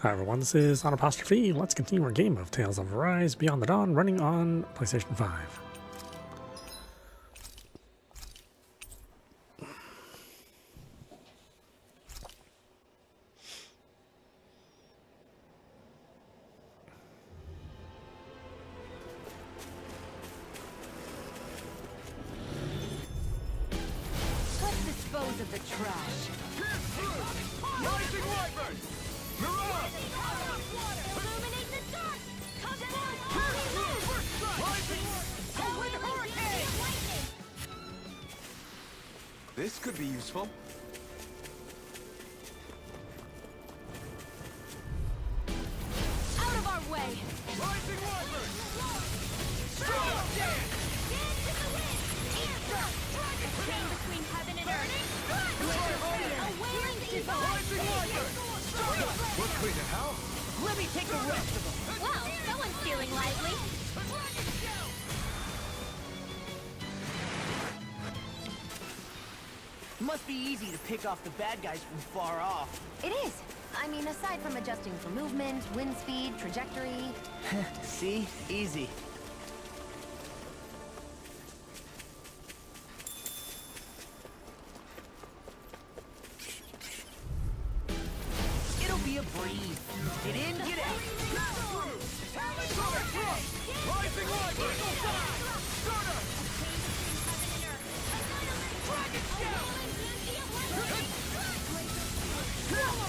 Hi everyone, this is audap. Let's continue our game of Tales of Arise Beyond the Dawn, running on PlayStation 5. Let's dispose of the trash. Rising Wyvern! Mirage! Illuminate the dark! Come Rising Hurricane! This could be useful. Out of our way! Rising Wyvern! Strong dance! Dance in the wind! Answer! Chain between heaven and earth! A wailing divine! Rising Wyvern! We're clean of hell. Let me take the rest of them. Well, someone's feeling lively. Must be easy to pick off the bad guys from far off. It is. I mean, aside from adjusting for movement, wind speed, trajectory... See? Easy. It'll be a breeze. Get in, get out. Rising Wyvern! Starter!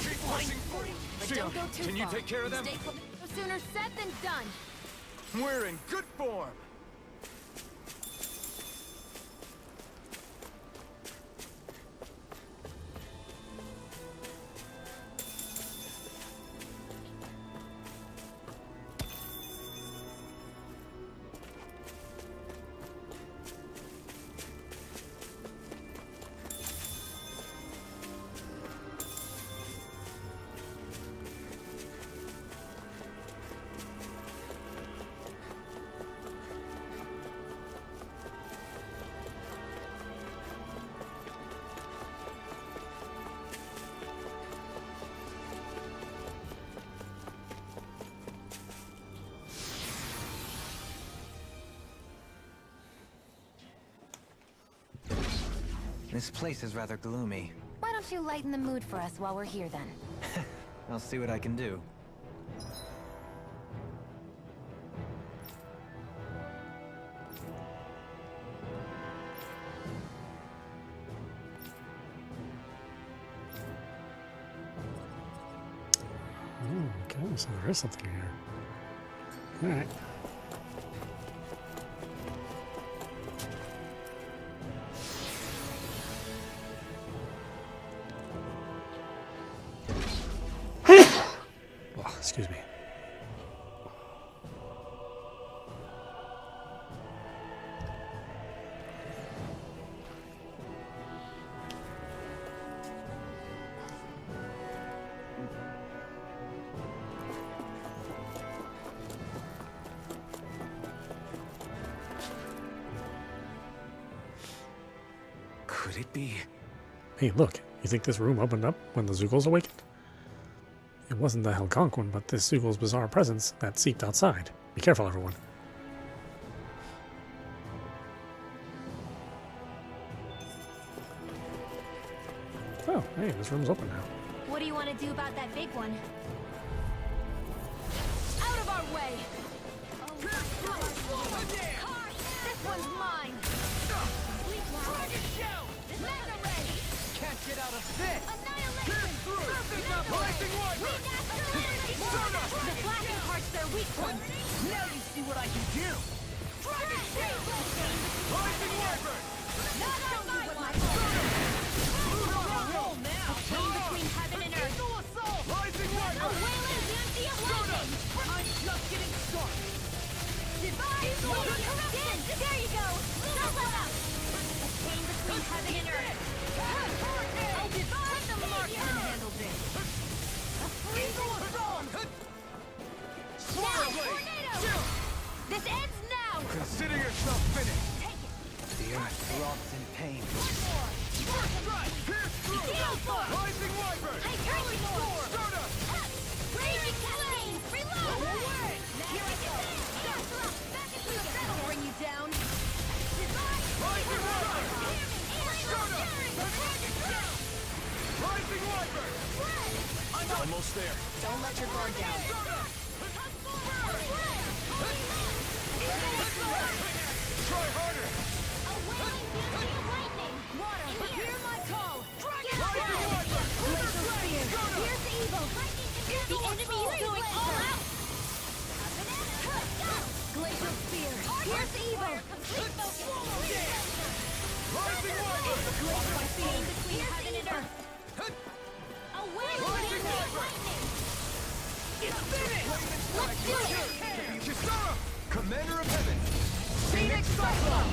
Keep pushing forward. But Shield, don't go too can you far. take care of them? Stay close. Sooner said than done. We're in good form. This place is rather gloomy. Why don't you lighten the mood for us while we're here, then? I'll see what I can do. Okay, so there is something here. Alright. Oh, excuse me. Could it be? Hey, look. You think this room opened up when the Zoogles awakened? It wasn't the Helgonquin, but this Zoogle's bizarre presence that seeped outside. Be careful, everyone. Oh, hey, this room's open now. What do you want to do about that big one? Out of our way! This one's mine! Can't get out of this. Annihilation! Rising Wyvern! The flashing part's their weak point! Now you see what I can do. Rising Wyvern! Not on my one! Roll now. Chain between heaven and earth! Rising A Wyvern! wailing beauty of lightning! I'm just getting started. Divine corruption! There you go! Double up! A chain between heaven and earth! A divine the marksman handled this! A freezing storm! Now, tornado! This ends now! Consider yourself finished. Take it! The earth throbs in pain. One more! wyvern! I'm almost there. Don't let your guard down. Try harder! Water, hear my call. Rising wyvern! Glacial spear. Here's the evil. The enemy is going all out. Glacial spear. Here's the evil. Rising wyvern! Glacial spear between heaven and earth. Away with lightning. It's finished! Let's do it. Kisara! Commander of Heaven! Phoenix Cyclone.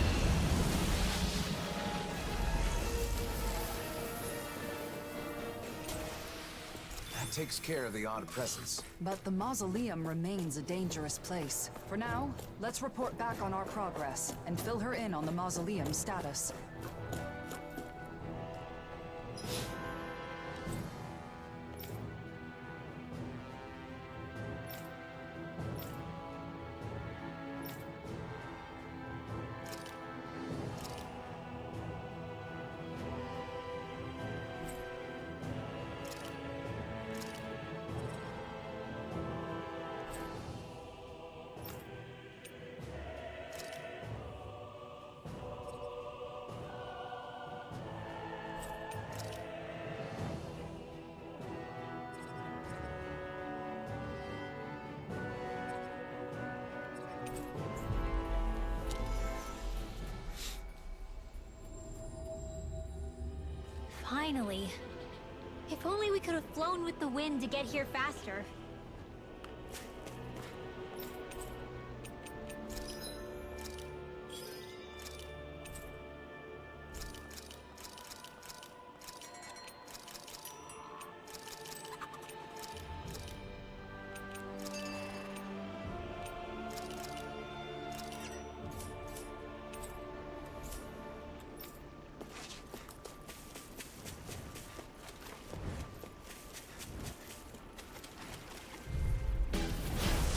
That takes care of the odd presence. But the mausoleum remains a dangerous place. For now, let's report back on our progress and fill her in on the mausoleum status. Finally. If only we could have flown with the wind to get here faster.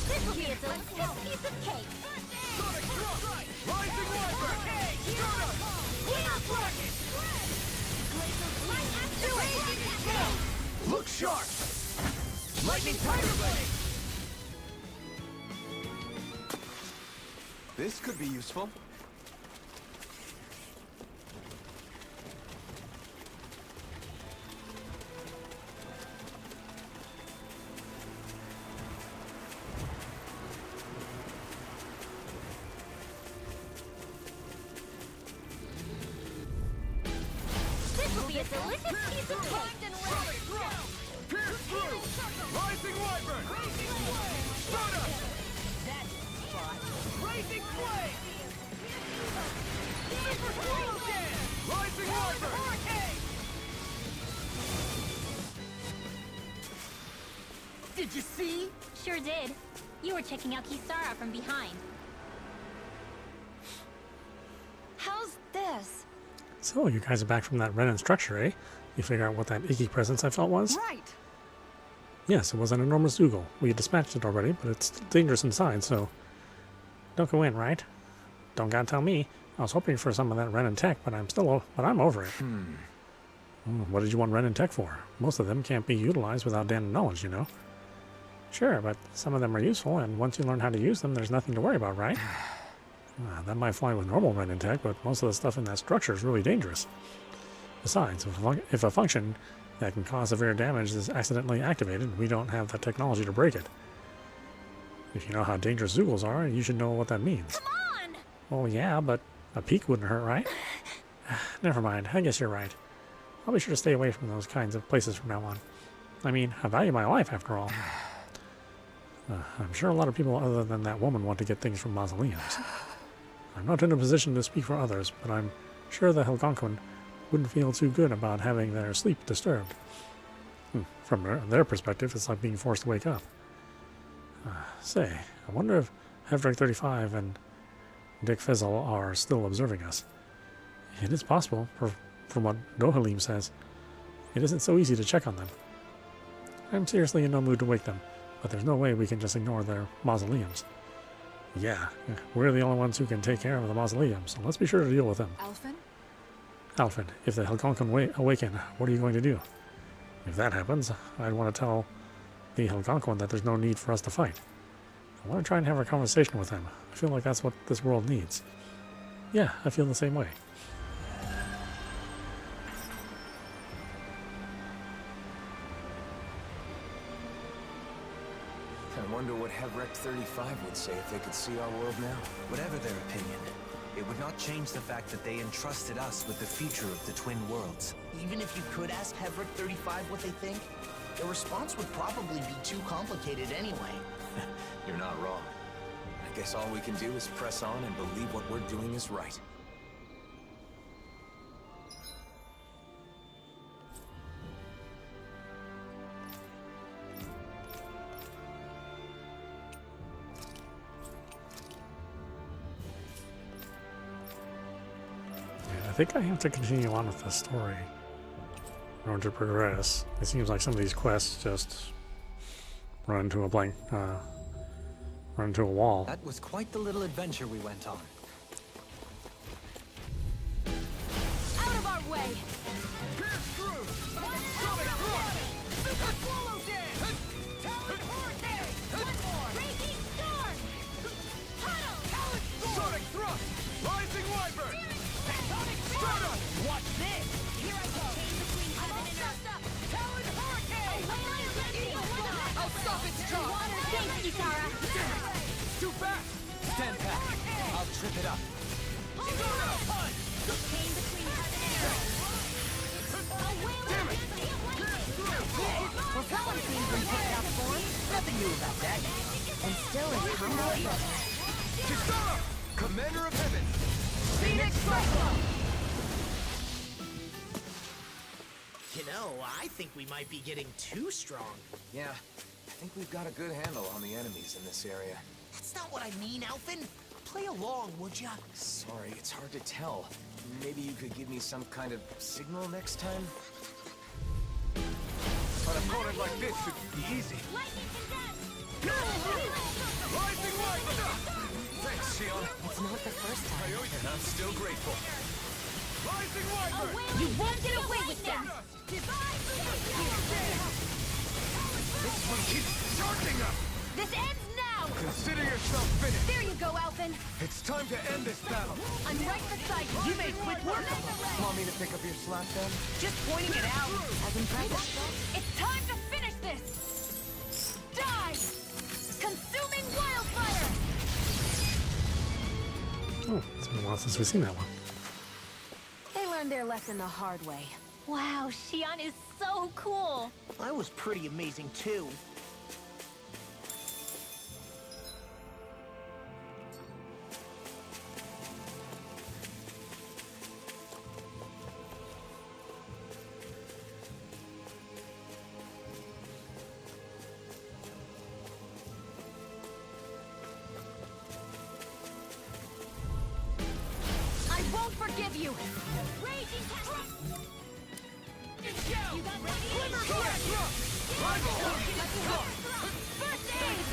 This will be a delicious piece of cake. Sonic Drop! Rising wyvern! We are rocket! Glacial light actuation! Look sharp! Lightning Tiger Blade! This could be useful. This will be a delicious piece of cake. Sonic Drop! Pierce through! Rising wyvern! Soda! That's spot. Racing flame! Super Explosion! Rising wyvern! Hurricane! Did you see? Sure did. You were checking out Kisara from behind. How's this? So, you guys are back from that Renan structure, eh? You figure out what that icky presence I felt was? Right! Yes, it was an enormous Zoogle. We dispatched it already, but it's still dangerous inside, so... Don't go in, right? Don't gotta tell me. I was hoping for some of that Renan tech, but I'm over it. What did you want Renan tech for? Most of them can't be utilized without Dahnan knowledge, you know? Sure, but some of them are useful, and once you learn how to use them, there's nothing to worry about, right? That might fly with normal Renan tech, but most of the stuff in that structure is really dangerous. Besides, if a function that can cause severe damage is accidentally activated, we don't have the technology to break it. If you know how dangerous Zoogles are, you should know what that means. Come on! Well, yeah, but a peek wouldn't hurt, right? Never mind, I guess you're right. I'll be sure to stay away from those kinds of places from now on. I mean, I value my life, after all. I'm sure a lot of people other than that woman want to get things from mausoleums. I'm not in a position to speak for others, but I'm sure the Algonquin wouldn't feel too good about having their sleep disturbed. From their perspective, it's like being forced to wake up. Say, I wonder if Hevdrek 35 and Dick Fizzle are still observing us. It is possible, from what Dohalim says. It isn't so easy to check on them. I'm seriously in no mood to wake them, but there's no way we can just ignore their mausoleums. Yeah, we're the only ones who can take care of the mausoleums, so let's be sure to deal with them. Alphen? Alphen, if the Algonquin awaken, what are you going to do? If that happens, I'd want to tell the Algonquin that there's no need for us to fight. I want to try and have a conversation with him. I feel like that's what this world needs. Yeah, I feel the same way. I wonder what Hevrek 35 would say if they could see our world now. Whatever their opinion, it would not change the fact that they entrusted us with the future of the Twin Worlds. Even if you could ask Hevrek 35 what they think, their response would probably be too complicated anyway. You're not wrong. I guess all we can do is press on and believe what we're doing is right. I think I have to continue on with this story in order to progress. It seems like some of these quests just run into a blank, run into a wall. That was quite the little adventure we went on. Out of our way! Pierce through! Sonic thrust! Super swallow dance! Talon hurricane! One more! Raging storm! Tunnel! Talon sonic thrust! Rising wyvern! Sonic Strata! Watch this! Here I go! Chain between heaven and earth! Talon hurricane! I'll stop its jaw! Water safety, Tara! Too fast! Stand back. I'll trip it up. Strata punch! Chain between heaven and earth! A whale against the lightning! Propellant beams in put out form. Nothing new about that. And still it's humble as ever. Kisara! Commander of Heaven! Phoenix Cyclone! You know, I think we might be getting too strong. Yeah, I think we've got a good handle on the enemies in this area. That's not what I mean, Alphen. Play along, would ya? Sorry, it's hard to tell. Maybe you could give me some kind of signal next time? An opponent like this should be easy. Lightning condensed! Rising wyvern! Thanks, Sion. It's not the first time. And I'm still grateful. Rising A wyvern! whale you won't get away with that! This one keeps charging up! This ends now! Consider yourself finished. There you go, Alphen! It's time to end this battle. I'm right beside you! You made quick work of them. Want me to pick up your slack then? Just pointing it out. As impressive. It's time to finish this! Die! Consuming wildfire! Oh, it's been a while since we've seen that one. They learned their lesson the hard way. Wow, Xion is so cool! I was pretty amazing, too. I won't forgive you! Raging thrust! You got ready? First aid!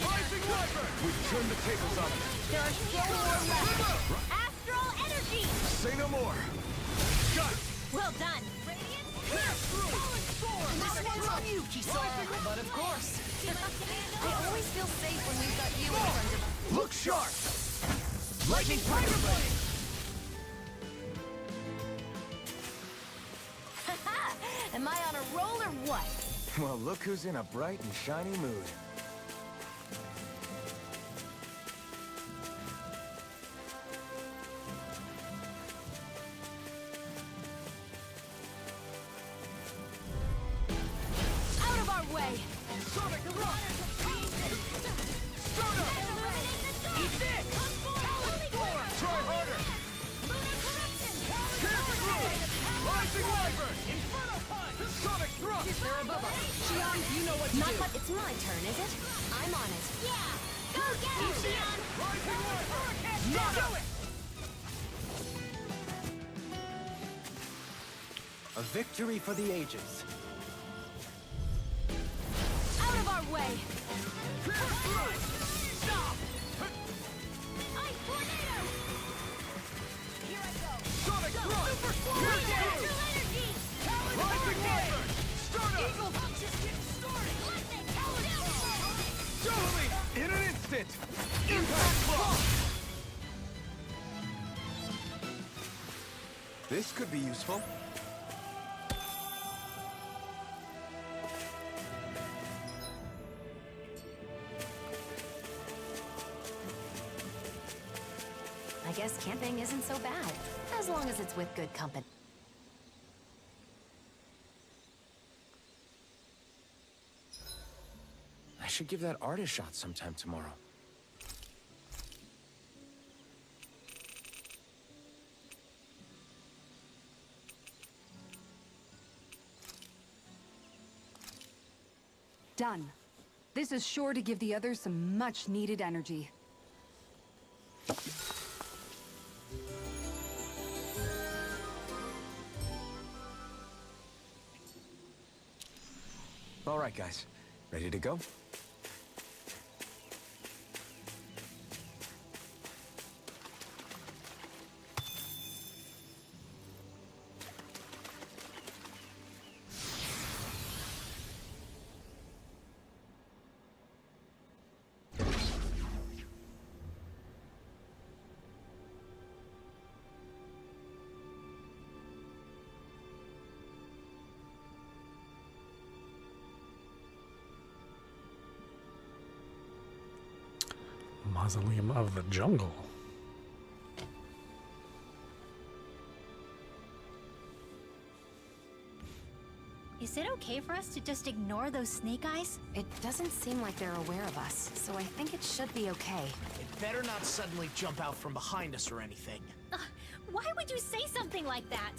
Rising wyvern! We've turned the tables on them. There are still more left! Astral energy! Say no more. Got it. Well done! This one's on you, Kisara. But of course, I always feel safe when we've got you in front of us. Look sharp. Lightning tiger blade. Am I on a roll or what? Well, look who's in a bright and shiny mood. Out of our way! Sonic rock. Strata. Eat this! Try harder. Pierce through. Rising wyvern. Inferno punch. Sonic thrust. they're above us. Xion, you know what to Not do. but it's my turn, is it? I'm on it. Yeah! Go get it, Xion! Rising wyvern. Now do it! A victory for the ages. Out of our way! Pierce through. Stop! Ice tornado! Here I go! Sonic thrust. Pierce through. Astral energy! Rising wyvern. Strata. This could be useful. I guess camping isn't so bad, as long as it's with good company. I should give that art a shot sometime tomorrow. Done. This is sure to give the others some much-needed energy. All right, guys. Ready to go? Mausoleum of the Jungle. Is it okay for us to just ignore those snake eyes? It doesn't seem like they're aware of us, so I think it should be okay. It better not suddenly jump out from behind us or anything. Why would you say something like that?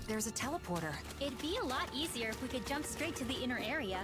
There's a teleporter. It'd be a lot easier if we could jump straight to the inner area.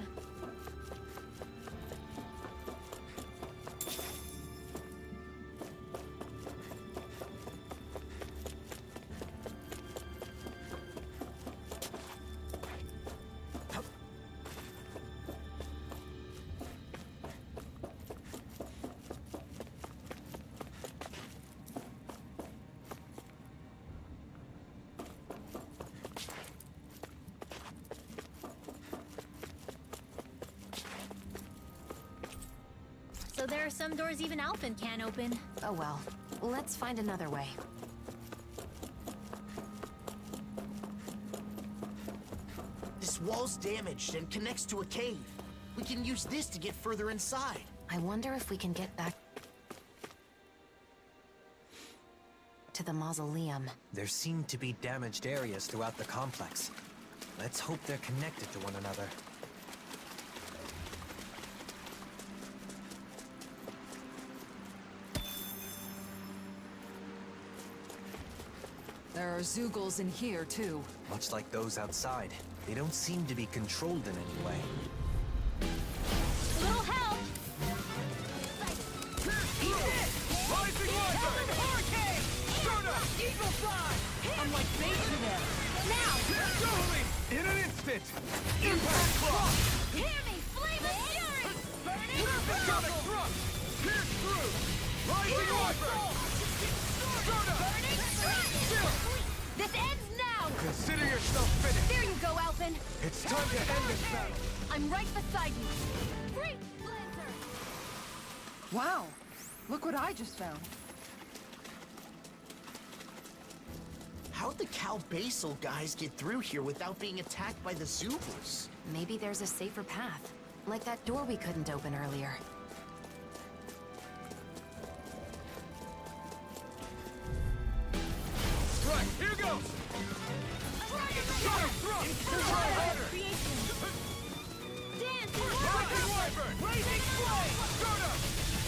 So there are some doors even Alphen can't open. Oh well. Let's find another way. This wall's damaged and connects to a cave. We can use this to get further inside. I wonder if we can get back to the mausoleum. There seem to be damaged areas throughout the complex. Let's hope they're connected to one another. There are Zoogles in here, too. Much like those outside, they don't seem to be controlled in any way. A little help! Rising Wyvern! Hurricane! Jonah! Eagle Fly! I'm like bait to them. Now! Going! In an instant! Impact Claw! Hear me! Flame of Fury! Burning Sonic Rubble! Thrust! Pierce through! Rising Wyvern! Jonah! Burning Strike! This ends now! Consider yourself finished! There you go, Alphen! It's time to end this battle! I'm right beside you! Great Blizzard! Wow! Look what I just found. How'd the Cal Basal guys get through here without being attacked by the Zoogles? Maybe there's a safer path. Like that door we couldn't open earlier. Right, here goes! Sonic Thrust! Try harder! Dance! Rising Wyvern! Blazing Flame! Jonah!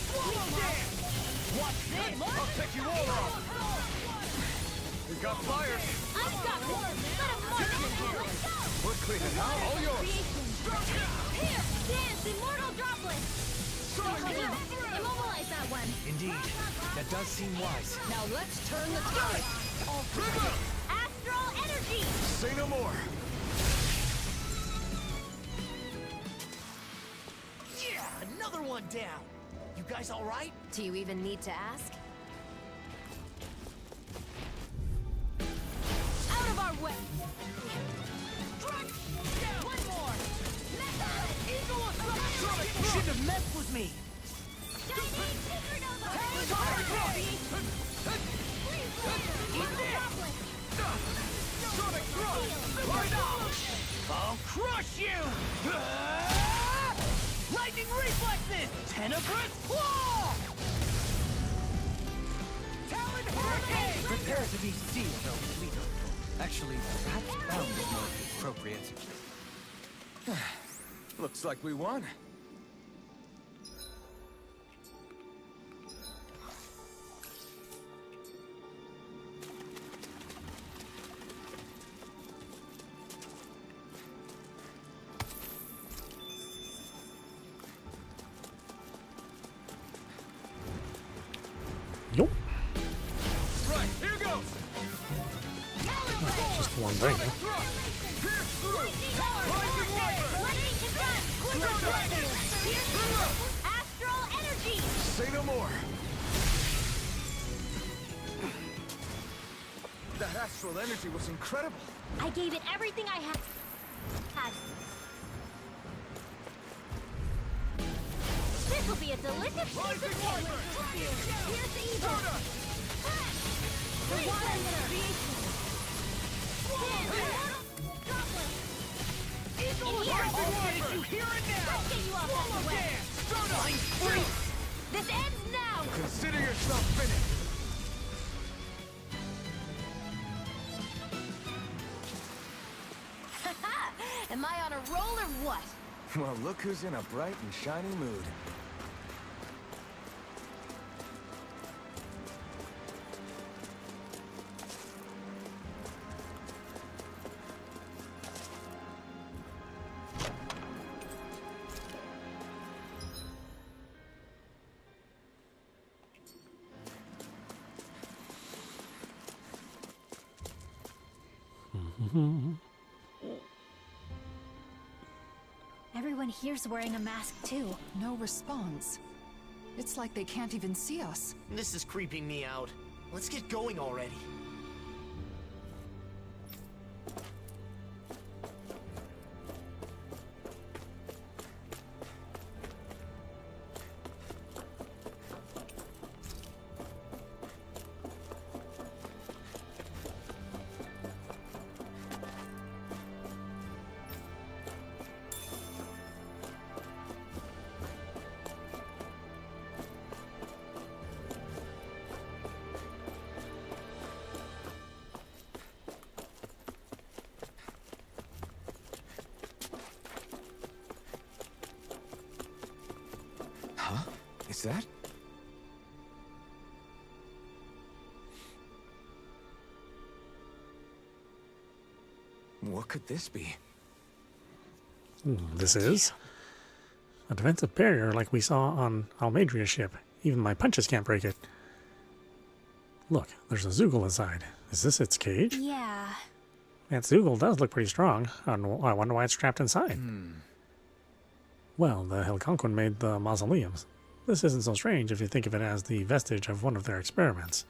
Swallow Dance! Watch this! I'll take you all off! We got fire! I've got more! Let him march in here! Let's go! We're cleaning out all yours! Here! Dance! Immortal Droplet! Sonic Here! Immobilize that one! Indeed, that does seem wise. Now let's turn the tide! Trigger! Astral Energy! Say no more! Yeah, another one down. You guys all right? Do you even need to ask? Out of our way! One more! You shouldn't have messed with me. Shining Supernova! I'll crush you! Lightning reflexes! Tenebrous claw! Talon hurricane! Prepare to be sealed, O leader. Actually, perhaps bound is more appropriate. Looks like we won. Yup. Right, here goes. Just one thing. Astral energy! Say no more. That astral energy was incredible. I gave it everything I had. This will be a delicious piece of cake. Here's the evil. The water creation. In here. Did you hear it now? Let's get you off that web. Freeze! This ends now. Consider yourself finished. Am I on a roll or what? Well, look who's in a bright and shiny mood. Everyone here's wearing a mask too. No response. It's like they can't even see us. This is creeping me out. Let's get going already. Huh? Is that? What could this be? This is a defensive barrier like we saw on Almadria's ship. Even my punches can't break it. Look, there's a Zoogle inside. Is this its cage? Yeah. That Zoogle does look pretty strong. I wonder why it's trapped inside. Well, the Helconquin made the mausoleums. This isn't so strange if you think of it as the vestige of one of their experiments.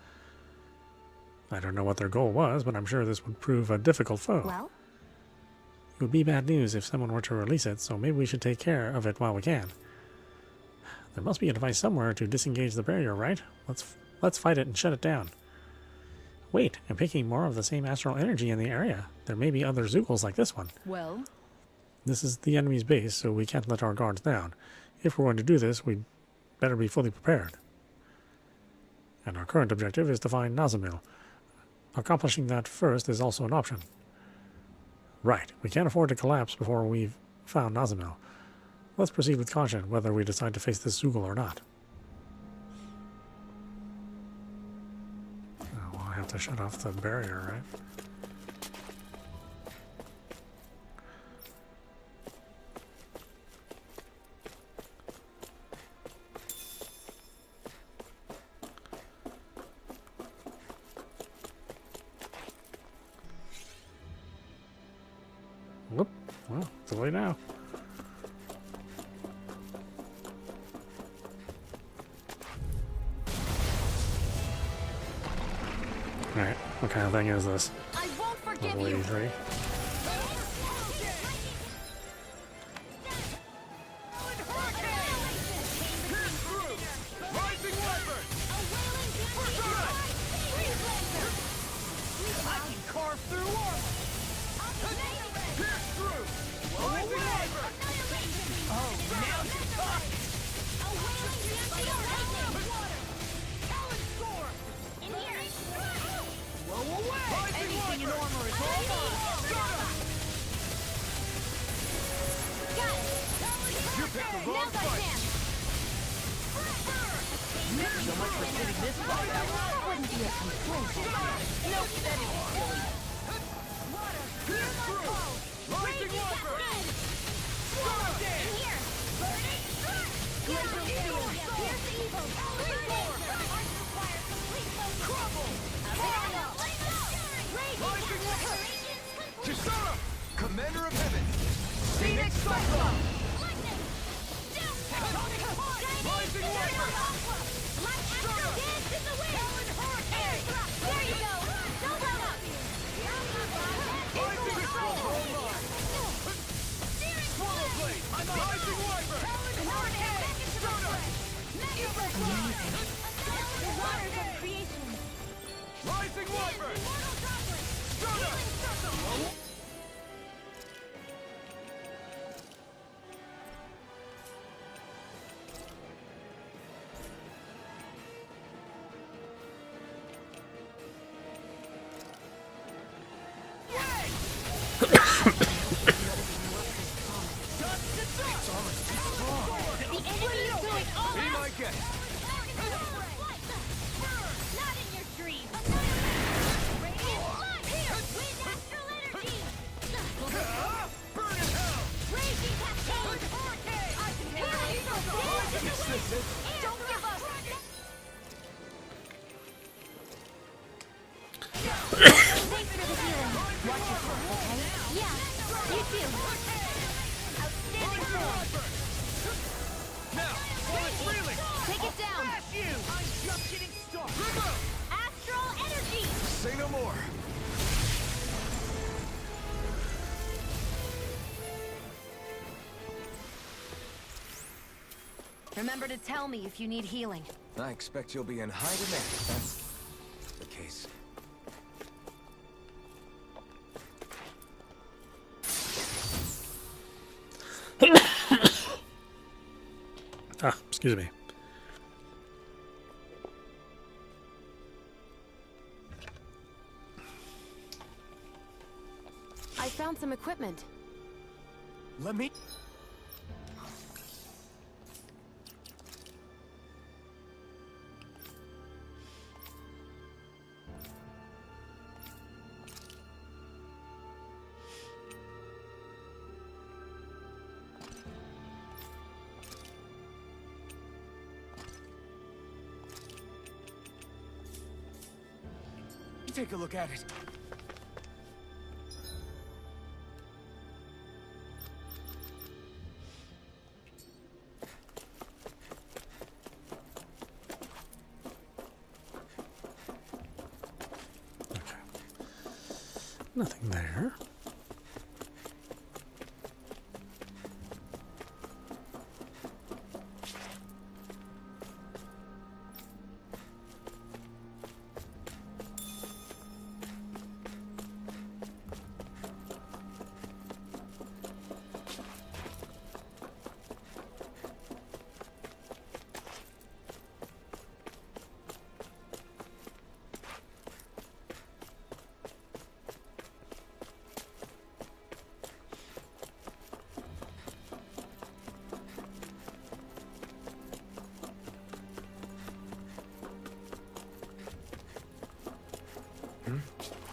I don't know what their goal was, but I'm sure this would prove a difficult foe. Well, It would be bad news if someone were to release it, so maybe we should take care of it while we can. There must be a device somewhere to disengage the barrier, right? Let's fight it and shut it down. Wait, I'm picking more of the same astral energy in the area. There may be other Zoogles like this one. Well, This is the enemy's base, so we can't let our guards down. If we're going to do this, we'd better be fully prepared. And our current objective is to find Nazamil. Accomplishing that first is also an option. Right, we can't afford to collapse before we've found Nazamil. Let's proceed with caution, whether we decide to face this Zoogle or not. Oh, well, I have to shut off the barrier, right? Whoop. Well, it's away now. Alright, what kind of thing is this? I won't forgive Level you. 83. I can carve through armor! Now's our chance! So much for sitting this fight out. That wouldn't be a complaint. No kidding, silly. Here's my call! Raging Cascade! In here! Glacial Steel! Here's the evil! Arts require complete focus! Crumble! Raging Kisara! Commander of Heaven! Phoenix Cyclone! Lightning! Rising Wiper! Black Astro Dance in the wind! Air drop! There you go! Don't let up! Rising Swallow Blade! Rising Wiper! The waters of creation! Rising Wiper! Immortal droplet! Stunner! Healing circle! The enemy is going all Be out! my guest! Not in your dreams! Radiant light! Wind astral energy! Burn in hell! Raging cascade! Healing circle! Dance in the wind! Don't give up! Thanks for the healing. Watch yourself, okay? Yeah, you too. Outstanding form. Now, while it's reeling! Take it down. I'm just getting started. Remote! Astral energy. Say no more! Remember to tell me if you need healing. I expect you'll be in high demand if that's the case. Ah, excuse me. I found some equipment. Let me... Take a look at it. Okay. Nothing there.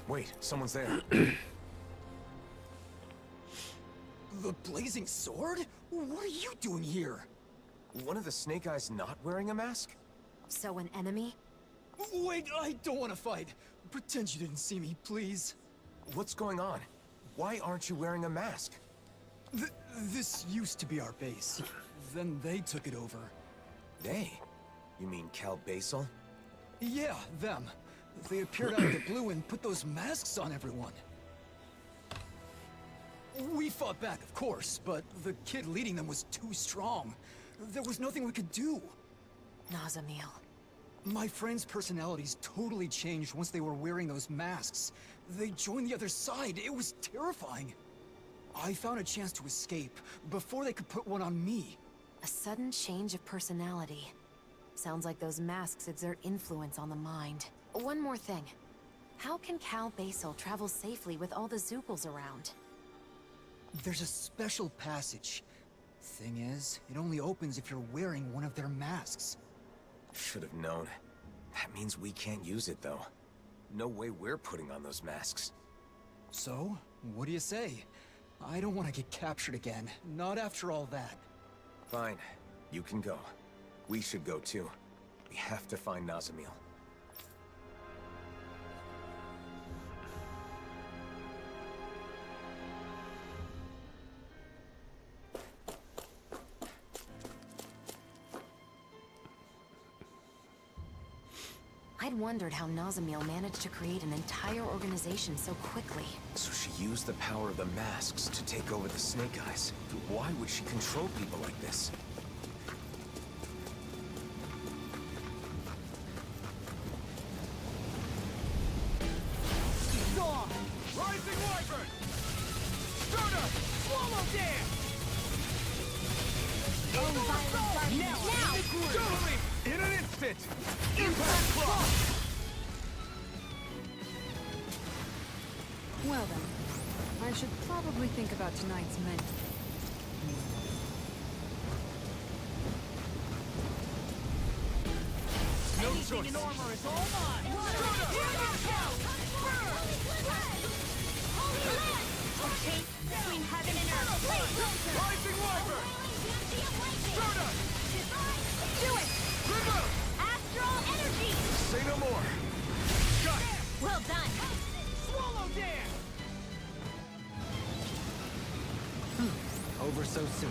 Wait, someone's there. The blazing sword? What are you doing here? One of the Snake Eyes not wearing a mask? So an enemy? Wait, I don't want to fight. Pretend you didn't see me, please. What's going on? Why aren't you wearing a mask? This used to be our base. Then they took it over. They? You mean Cal Basel? Yeah, them. They appeared out of the blue and put those masks on everyone. We fought back, of course, but the kid leading them was too strong. There was nothing we could do. Nazamil. My friends' personalities totally changed once they were wearing those masks. They joined the other side. It was terrifying. I found a chance to escape before they could put one on me. A sudden change of personality. Sounds like those masks exert influence on the mind. One more thing. How can Cal Basel travel safely with all the Zookles around? There's a special passage. Thing is, it only opens if you're wearing one of their masks. Should have known. That means we can't use it, though. No way we're putting on those masks. So, what do you say? I don't want to get captured again. Not after all that. Fine. You can go. We should go, too. We have to find Nazamil. I'd wondered how Nazamil managed to create an entire organization so quickly. So she used the power of the masks to take over the Snake Eyes. Why would she control people like this? Dawn! Rising Wyvern! Sturda! Swallow Dance! Now! Totally! In an instant! Impact Cross! Well then, I should probably think about tonight's menu. No choice! armor is all mine! Between heaven and earth! Rising Wyvern! Sturda! Do it! River! Astral energy! Say no more! Shut! Well done! Swallow Dance! Over so soon?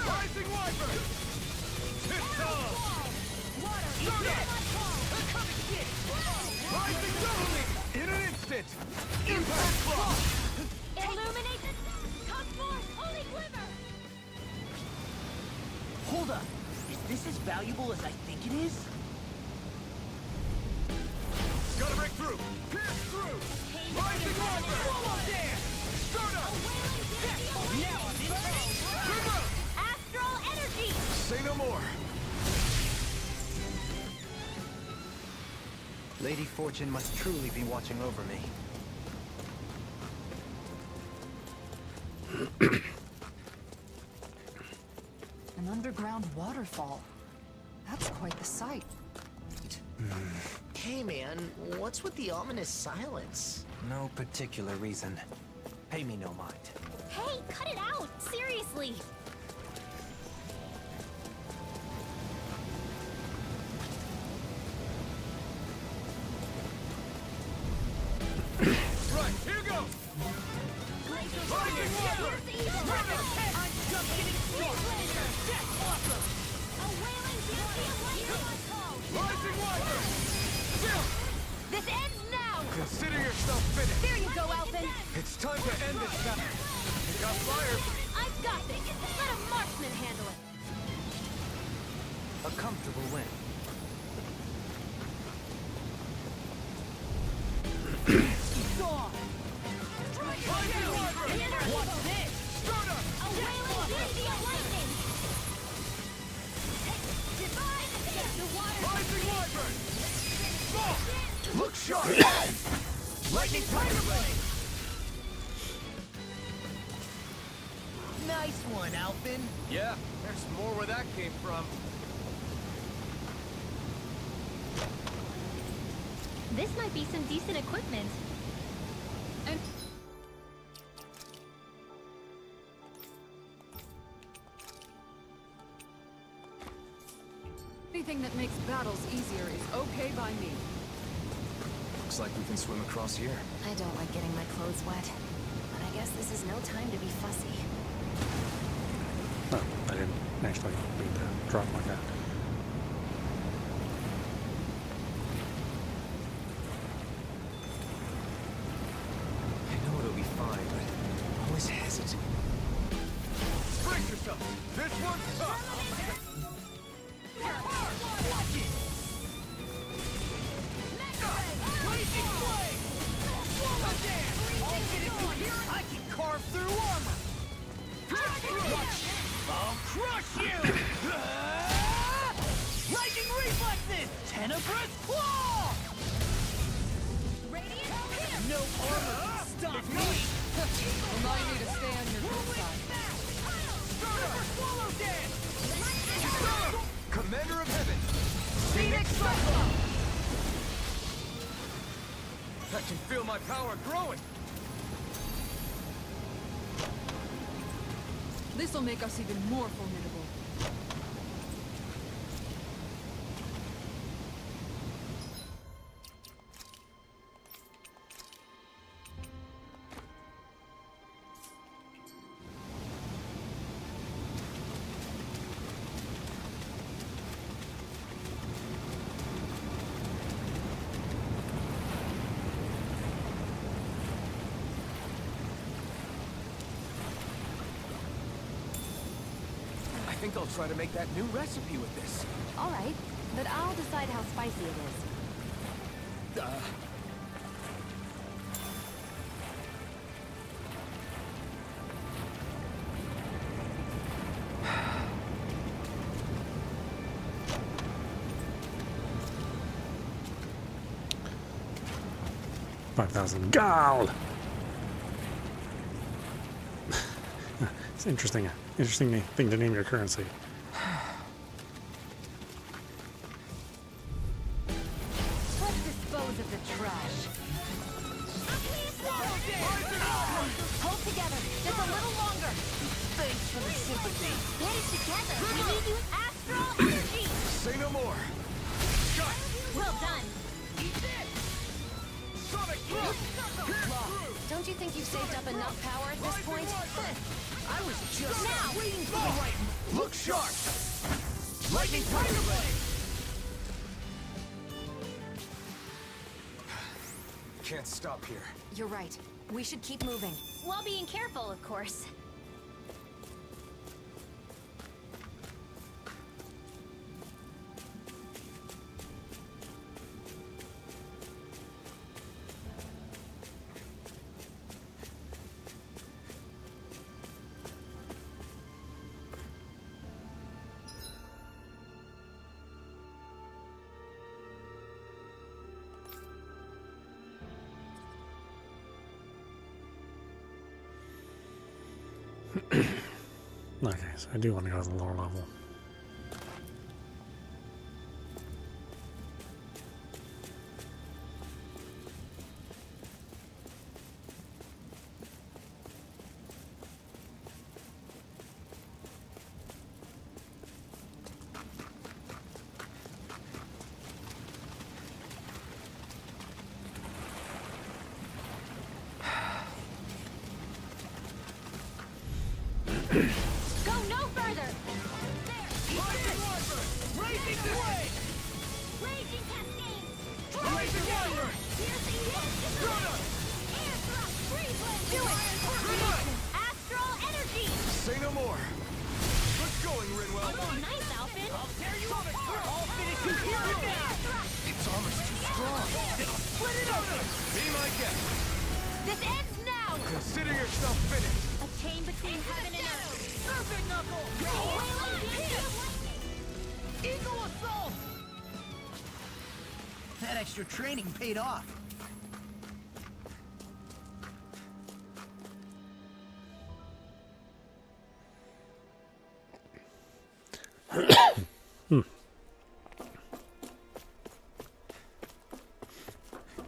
Rising Wyvern! Pistol! Rising Dahnan! In an instant! Impact Cross! Illuminate the cosmos! Holy glimmer! Hold up! Is this as valuable as I think it is? Gotta break through! Pierce through! Rising Wyvern! Swallow Dance! Sturda! Now I'm in River! Astral energy! Say no more! Lady Fortune must truly be watching over me. An underground waterfall. That's quite the sight. Hey man, what's with the ominous silence? No particular reason. Pay me no mind. Hey, cut it out! Seriously! Right, here goes! Rising just getting started. That's awesome. A wailing beauty of lightning. Rising Wyvern! This ends now. Consider yourself finished. There you go, Alphen. It's time to end this battle. It got fired. I've got this. Let a marksman handle it. A comfortable win. Gone. What's this? A wailing beauty of lightning. Divide the water. Rising Wyvern! Look sharp! Lightning Tiger Blade! Nice one, Alphen. Yeah, there's more where that came from. This might be some decent equipment. And anything that makes battles easier is okay by me. Looks like we can swim across here. I don't like getting my clothes wet, but I guess this is no time to be fussy. Oh, I didn't actually mean to drop like that. I know it'll be fine, but I'm always hesitant. Brace yourself! This one's tough! Watch it. Blazing flame. Swallow dance. I'll get it through here. I can carve through armor. I'll crush you. Lightning reflexes. Tenebrous claw. No armor can stop me. Remind me to stay on your good side. Swallow dance. Commander of Heaven! Phoenix Cyclone. I can feel my power growing! This'll make us even more formidable. I think I'll try to make that new recipe with this. All right, but I'll decide how spicy it is. $5,000 gold. It's interesting thing to name your currency. Let's dispose of the trash. Hold together, just a little longer. Thanks for the sympathy. Get it together. We need you astral energy. Say no more! Well done. Sonic thrust! Pierce through! Don't you think you've saved up enough power at this point? I was just Now. waiting for the right. Look sharp! Lightning Tiger Blade! Can't stop here. You're right. We should keep moving. While being careful, of course. Okay, so I do want to go to the lower level. Go no further! There! Rising Wyvern! Raising this way! Raging cascade! Rising Wyvern! Piercing Dahnan! air thrust! Freeze blend! Do it! Renan! Astral energy! Say no more. Good going, Rinwell. Oh, nice, Alphen! I'll tear you on a throat! I'll finish you here and now! Its armor's too strong. Split it open! Be my guest. This ends now! Consider yourself finished. A chain between heaven and earth! Serpent Knuckle! Eagle Assault! That extra training paid off.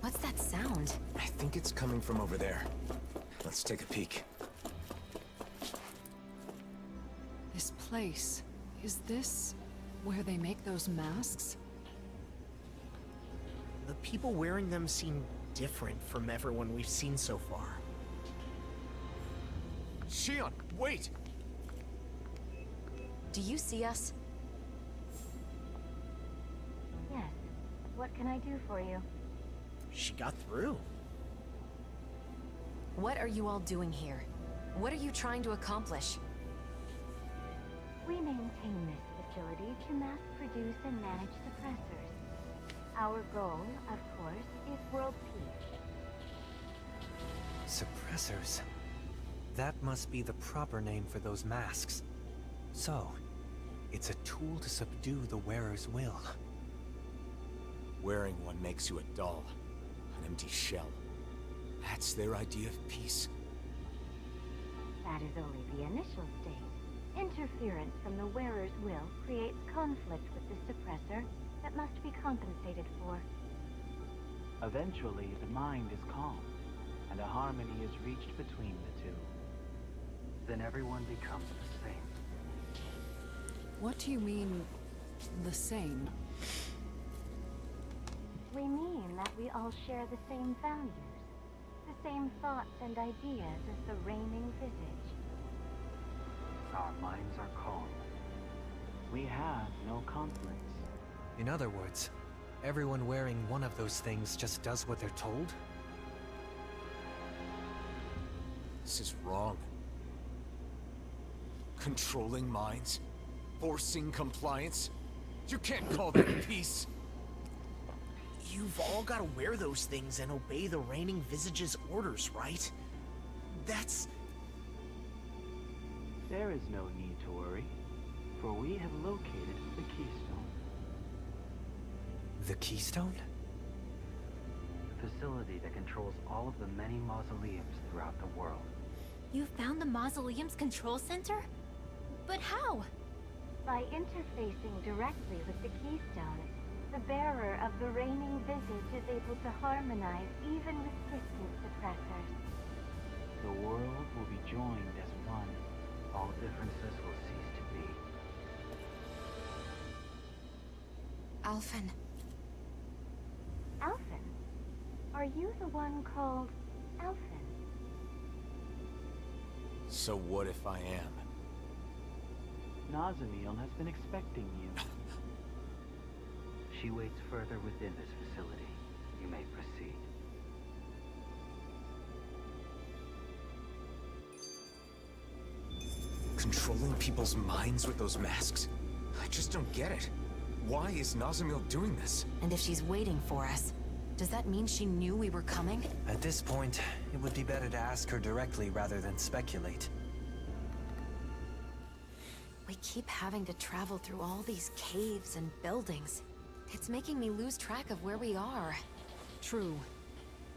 What's that sound? I think it's coming from over there. Let's take a peek. This place, is this where they make those masks? The people wearing them seem different from everyone we've seen so far. Shion, wait! Do you see us? Yes. What can I do for you? She got through. What are you all doing here? What are you trying to accomplish? We maintain this facility to mass produce and manage suppressors. Our goal, of course, is world peace. Suppressors. That must be the proper name for those masks. So, it's a tool to subdue the wearer's will. Wearing one makes you a doll. An empty shell. That's their idea of peace. That is only the initial stage. Interference from the wearer's will creates conflict with the suppressor that must be compensated for. Eventually, the mind is calm, and a harmony is reached between the two. Then everyone becomes the same. What do you mean, the same? We mean that we all share the same values, the same thoughts and ideas as the reigning visage. Our minds are calm. We have no conflicts. In other words, everyone wearing one of those things just does what they're told? This is wrong. Controlling minds? Forcing compliance? You can't call that peace! You've all got to wear those things and obey the reigning visage's orders, right? That's... There is no need to worry, for we have located the keystone. The keystone? The facility that controls all of the many mausoleums throughout the world. You found the mausoleum's control center? But how? By interfacing directly with the keystone, the bearer of the reigning visage is able to harmonize even with distant suppressors. The world will be joined as one. All differences will cease to be. Alphen. Alphen? Are you the one called Alphen? So what if I am? Nazamil has been expecting you. She waits further within this facility. You may proceed. Controlling people's minds with those masks? I just don't get it. Why is Nazamil doing this? And if she's waiting for us, does that mean she knew we were coming? At this point, it would be better to ask her directly rather than speculate. We keep having to travel through all these caves and buildings. It's making me lose track of where we are. True.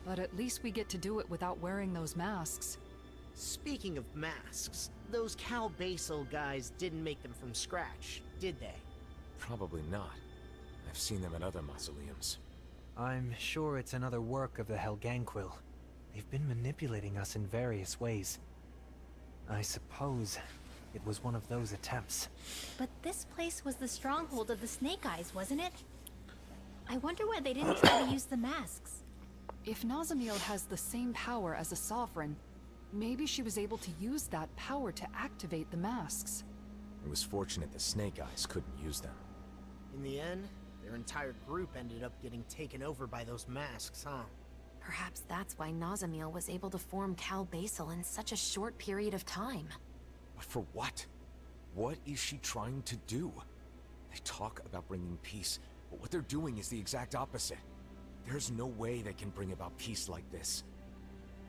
But at least we get to do it without wearing those masks. Speaking of masks, those Cal Basel guys didn't make them from scratch, did they? Probably not. I've seen them at other mausoleums. I'm sure it's another work of the Helganquil. They've been manipulating us in various ways. I suppose it was one of those attempts. But this place was the stronghold of the Snake Eyes, wasn't it? I wonder why they didn't try to use the masks. If Nazamil has the same power as a sovereign, Maybe she was able to use that power to activate the masks. It was fortunate the Snake Eyes couldn't use them. In the end, their entire group ended up getting taken over by those masks, huh? Perhaps that's why Nazamil was able to form Cal Basel in such a short period of time. But for what? What is she trying to do? They talk about bringing peace, but what they're doing is the exact opposite. There's no way they can bring about peace like this.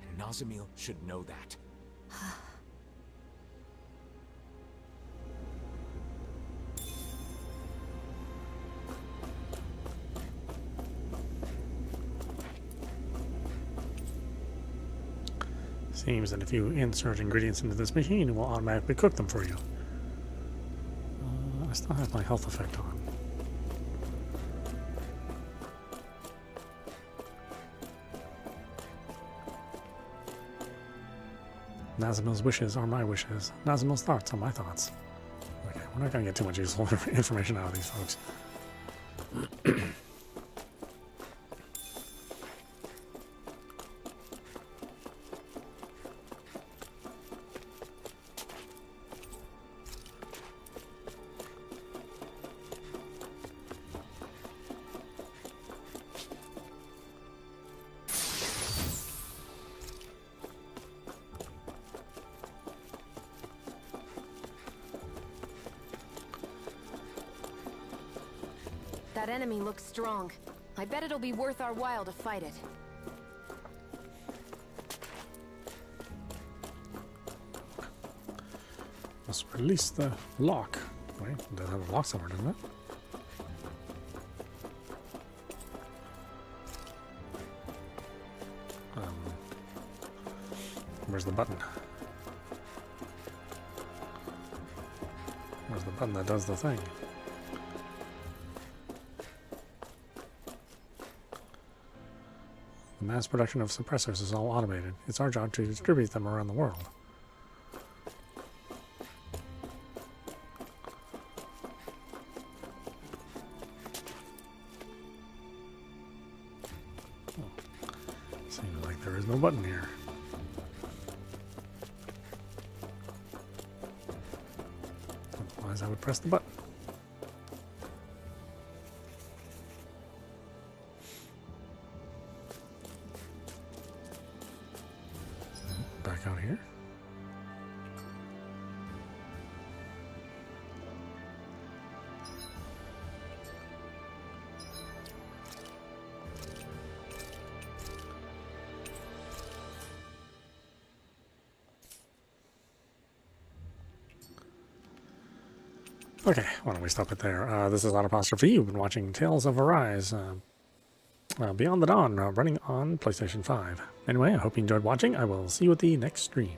And Nazamil should know that. Seems that if you insert ingredients into this machine, it will automatically cook them for you. I still have my health effect on. Nazamil's wishes are my wishes. Nazamil's thoughts are my thoughts. Okay, we're not going to get too much useful information out of these folks. That enemy looks strong. I bet it'll be worth our while to fight it. Let's release the lock. Wait, it does have a lock somewhere, doesn't it? Where's the button? Where's the button that does the thing? The mass production of suppressors is all automated. It's our job to distribute them around the world. Seems like there is no button here. Otherwise I would press the button. Back out here. Okay, why don't we stop it there? This is audap. You've been watching Tales of Arise, Beyond the Dawn, running on PlayStation 5. Anyway, I hope you enjoyed watching. I will see you at the next stream.